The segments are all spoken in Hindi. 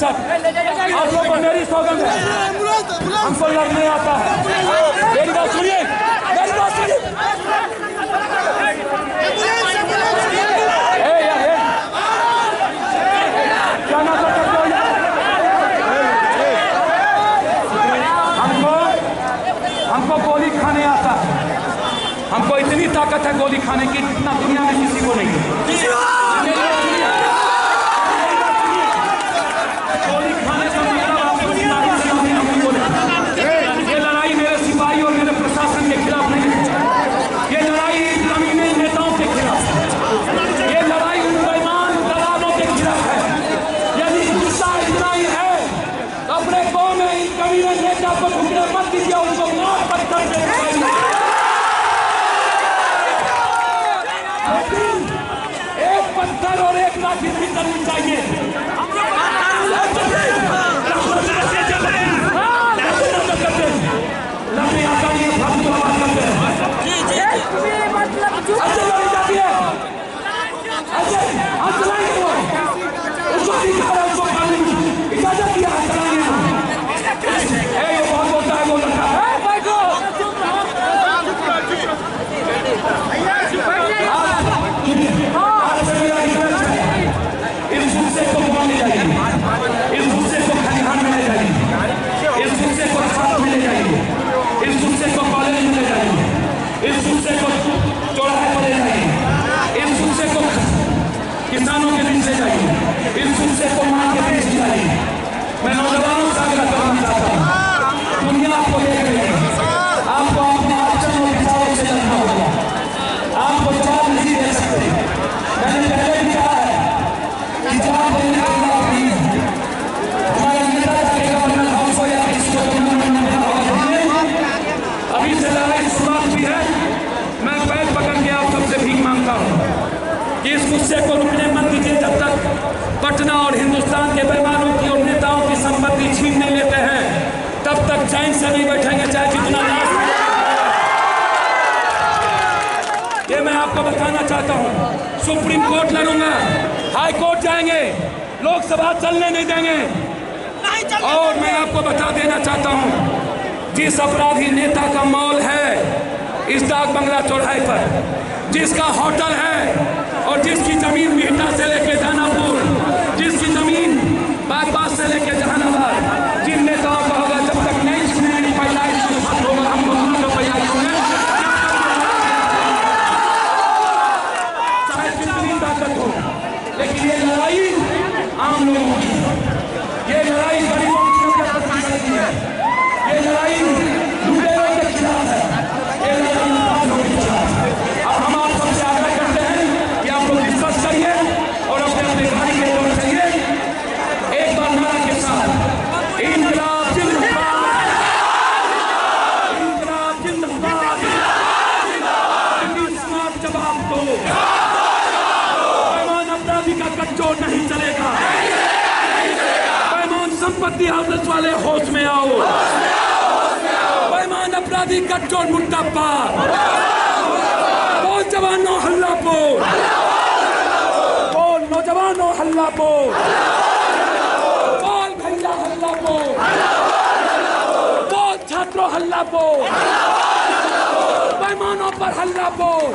साथ। आप लोग को मेरी सौगंध है, हमको लड़ने आता है। मेरी बात सुनिए, मेरी बात सुनिए। क्या ना कर सकते हो? हमको गोली खाने आता है। हमको इतनी ताकत है गोली खाने की, इतना दुनिया में किसी को नहीं है। गोली खाने का ये लड़ाई मेरे सिपाही और मेरे प्रशासन के खिलाफ नहीं है। ये लड़ाई कमीने नेताओं के खिलाफ है। ये लड़ाई उन बेईमान दलालों के खिलाफ है। यदि गुस्सा इतना ही है तो अपने गाँव में इन कमीने नेता को झुकने मत दीजिए, उनको मार पत्थर से एक पत्थर और एक लाठी भी करनी चाहिए। इजाजत दिया बहुत बोलता है, वो लड़का इस गुस्से को मारने जाइए, इस गुस्से को खलिहान में ले जाइए, इस गुस्से को छात्र में ले जाइए, इस गुस्से को कॉलेज में ले जाइए, इस गुस्से को चौराहे पर ले जाइए, इस गुस्से को किसानों के बीच ले जाइए, इस गुस्से को मां के बीच जाइए। मैं नौजवानों से आग्रह करना चाहता हूँ, दुनिया आपको देख रही है, आपको अपने अड़चन और विचारों से लड़ना होगा, आपको जवाब नहीं दे सकते। मैंने पहले भी कहा है कि जवाब देने के लिए हमारा नेता जाएगा वरना हाउस हो या किसी को अभी से लड़ाई शुरुआत हुई है। मैं पैर पकड़ के आप सबसे भीख मांगता हूँ कि इस गुस्से को रुकने मत दीजिए। जब तक पटना और हिंदुस्तान के बेईमानों की और नेताओं की संपत्ति छीन नहीं लेते हैं, तब तक चैन से नहीं बैठेंगे, चाहे जितना नाश। ये मैं आपको बताना चाहता हूँ। सुप्रीम कोर्ट लड़ूंगा, हाई कोर्ट जाएंगे, लोकसभा चलने नहीं देंगे। और मैं आपको बता देना चाहता हूँ, जिस अपराधी नेता का मॉल है इस डाक बंगला चौराहे पर, जिसका होटल है और जिसकी जमीन बिहटा से लेके दानापुर, जिसकी जमीन बागबाग से लेके जहानाबाद, जिन नेताओं का होगा जब तक नहीं सुनेगी पहला होगा, हमको उनको पैदा चाहे कितनी ताकत हो। लेकिन ये लड़ाई आम लोगों की, ये लड़ाई गरीबों की है, ये लड़ाई लुटेरों के खिलाफ है, ये लड़ाई मुसलमानों के खिलाफ है। अब हम आप सबसे आग्रह करते हैं कि आप लोग डिस्कस करिए और अपने अपने गाड़ी के लोग चाहिए। एक बार नारा के साथ इंकलाब जिंदाबाद, इंकलाब जिंदाबाद, जवाब दो। बेईमान अपराधी का गठजोड़ नहीं चलेगा। बेईमान संपत्ति हाउस वाले होश में आओ। बेईमान अपराधी गठजोड़ मुर्दाबाद। बोल जवानों हल्ला बोल, बोल नौजवानों हल्ला बोल, बोल भैया हल्ला बोल, बोल छात्रों हल्ला बोल, बेईमानों पर हल्ला बोल,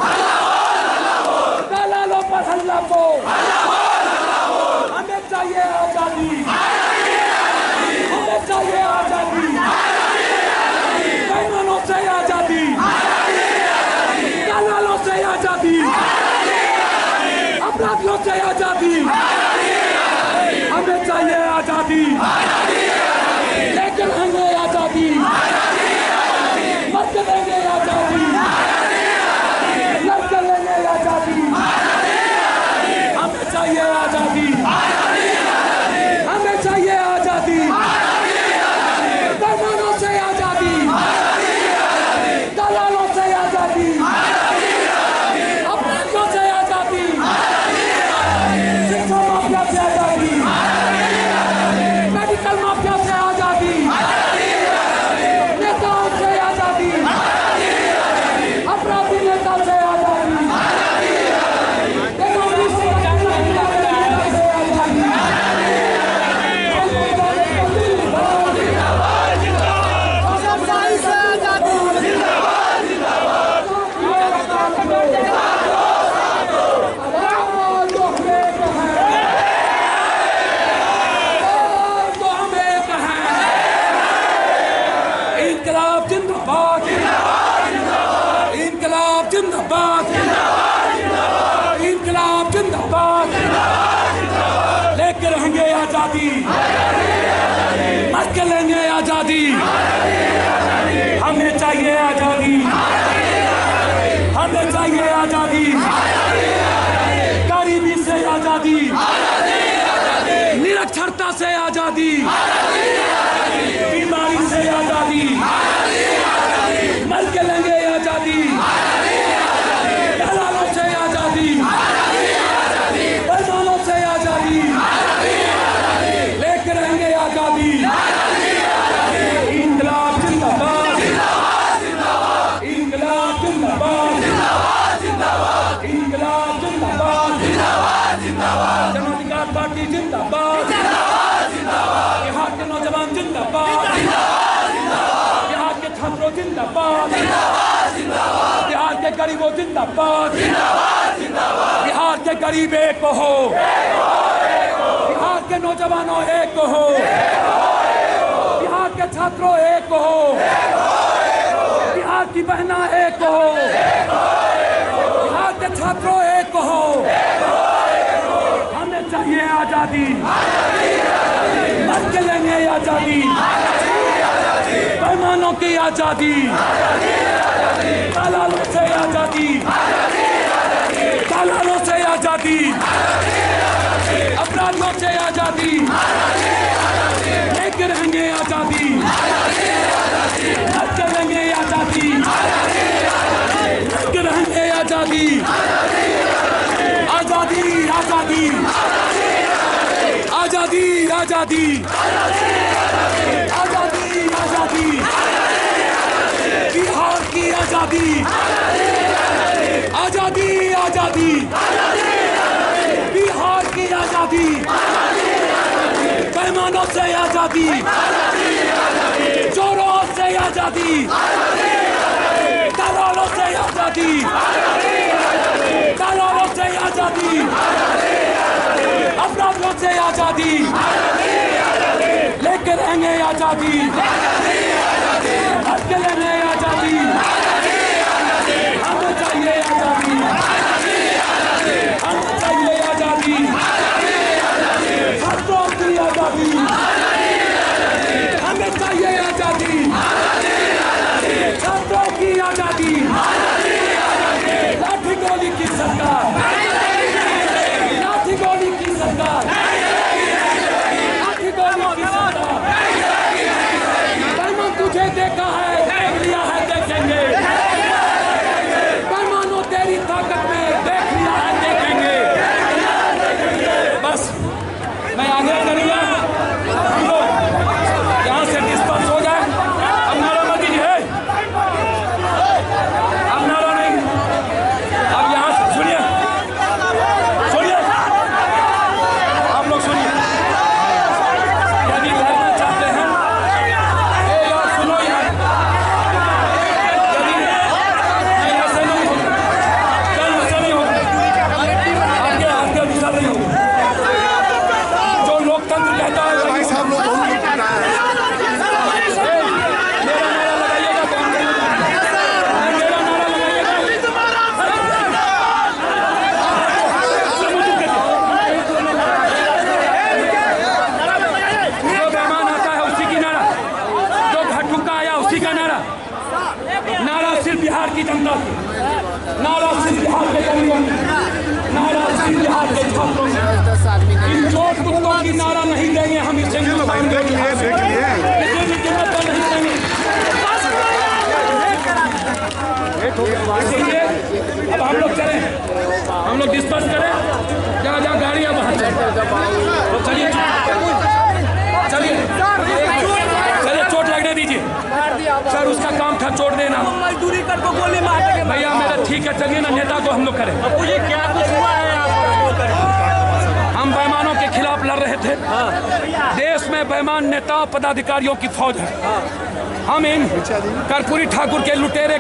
दलालों पर हल्ला बोल। हमें चाहिए आजादी, हमें चाहिए आजादी, बेईमानों से आजादी, दलालों से आजादी, अपराधियों से आजादी, हमें चाहिए आजादी, लेकिन हमें आजादी मत देंगे, आजादी लड़के लेंगे, आजादी हमें चाहिए, आजादी हमें चाहिए, आजादी बेईमानों से आजादी, दलालों से आजादी, अपराधियों से आजादी, शिक्षा माफिया से आजादी, मेडिकल आजादी, बीमारी से आजादी, मर के लेंगे आजादी, दलालों से आजादी, बेईमानों से आजादी, लेकर रहेंगे आजादी। इंकलाब जिंदाबाद, इंकलाब जिंदाबाद, इंकलाब जिंदाबाद, जन अधिकार पार्टी जिंदाबाद, बिहार के नौजवान जिंदाबाद, बिहार के छात्रों जिंदाबाद, बिहार के गरीबों जिंदाबाद, बिहार के गरीब एक हो, बिहार के नौजवानों एक हो, बिहार के छात्रों एक हो, बिहार की बहना एक हो, बिहार के छात्रों एक हो। हमें चाहिए आजादी, मर के लेंगे आजादी, बेईमानों की आजादी, दलालों से आजादी, दलालों से आजादी, अपराधियों से आजादी, लेकर रहेंगे आजादी, मर के लेंगे आजादी, लेकर रहेंगे आजादी, आजादी, आजादी, आजादी, आजादी, आजादी, आजादी, बिहार की आजादी, आजादी, आजादी, बिहार की आजादी, बेईमानों से आजादी, चोरों से आजादी, दलालों से आजादी, दलालों से आजादी, अपराधियों से आजादी, लेकर रहेंगे आजादी, हक लेंगे आजादी, हमें चाहिए आजादी, हमें चाहिए आजादी, छात्रों की आजादी, हमें चाहिए आजादी, छात्रों की आजादी, लाठी गोली की सरकार, लाठी गोली की सरकार, लाठी गोली की सरकार, बेईमान तुझे देखा है, देख लिया है, देखेंगे, बेईमानों तेरी ताकत में देख लिया है, देखेंगे। बस मैं आगे करूँगा, हम लोग यहाँ से डिस्पर्स हो जाए। अब नाराबाजी है, अब नारा नहीं, अब यहाँ से सुनिए, सुनिए, आप लोग सुनिए, यदि लड़ना चाहते हैं, ए यार सुनो यार, यदि ऐसे नहीं होगा, कल ऐसे नहीं होगा, आगे आगे दिशा नहीं होगा। जो लोकतंत्र कहता है भाई साहब लोग मेरा नारा लगाइएगा तो मेरा नारा लगाइएगा। जो बेईमान आता है उसी की नारा, जो घटुका आया उसी का नारा। नारा सिर्फ बिहार की जनता की, नारा सिर्फ बिहार के गरीबों की, नारा सिर्फ बिहार के छात्रों की। इन चोट कुत्तों की नारा नहीं देंगे हम, इसे हिंदुस्तान के लिए कीमत पर नहीं देंगे। इसलिए अब हम लोग चलें, हम लोग डिस्पर्स करें, जहाँ जहाँ गाड़ियाँ वहाँ चलें। तो चलिए चलिए चलिए, चोट लगने दीजिए सर, उसका काम था चोट देना। मजदूरी कर को गोली मारेंगे भैया मेरा ठीक है, चलिए ना, नेता को हम लोग करें। मुझे क्या कुछ हुआ है हम बेईमानों के खिलाफ लड़ रहे थे। देश में बेईमान नेताओं पदाधिकारियों की फौज है। हम इन कर्पूरी ठाकुर के लुटेरे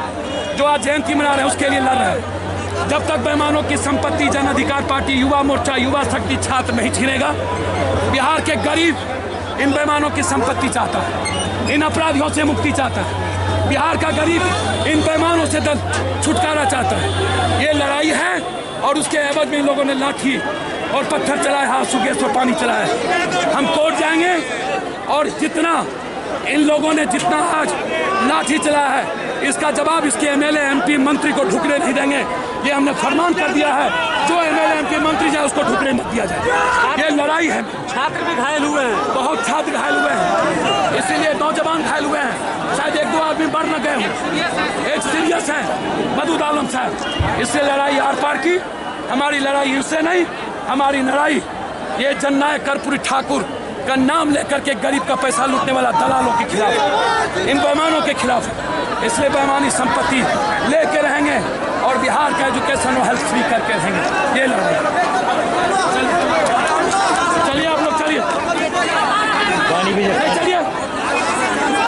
जो आज जयंती मना रहे हैं उसके लिए लड़ रहे हैं। जब तक बेईमानों की संपत्ति जन अधिकार पार्टी, युवा मोर्चा, युवा शक्ति, छात्र नहीं छीनेगा, बिहार के गरीब इन बेईमानों की संपत्ति चाहता है, इन अपराधियों से मुक्ति चाहता है। बिहार का गरीब इन बेईमानों से छुटकारा चाहता है। ये लड़ाई है और उसके एवज में इन लोगों ने लाठी और पत्थर चलाए, आंसू गैस और पानी चलाया। हम कोर्ट जाएंगे और जितना इन लोगों ने जितना आज लाठी चलाया है, इसका जवाब इसके एमएलए एमपी मंत्री को ढुकने नहीं देंगे। ये हमने फरमान कर दिया है, जो एमएलए एमपी मंत्री जाए उसको ढुकने मत दिया जाए। ये लड़ाई लड़ाई है। छात्र भी घायल हुए हैं, बहुत छात्र घायल हुए हैं, इसीलिए नौजवान घायल हुए हैं, शायद 1-2 आदमी मर न गए हों। एक सीरियस है मसूद आलम साहब। इससे लड़ाई आर पार की, हमारी लड़ाई इससे नहीं, हमारी लड़ाई ये जननायक कर्पूरी ठाकुर का नाम लेकर के गरीब का पैसा लूटने वाला दलालों के खिलाफ, इन बेईमानों के खिलाफ है। इसलिए बेईमानी संपत्ति लेके रहेंगे और बिहार का एजुकेशन और हेल्थ फ्री करके रहेंगे। ये लड़ाई। चलिए आप लोग चलिए, चलिए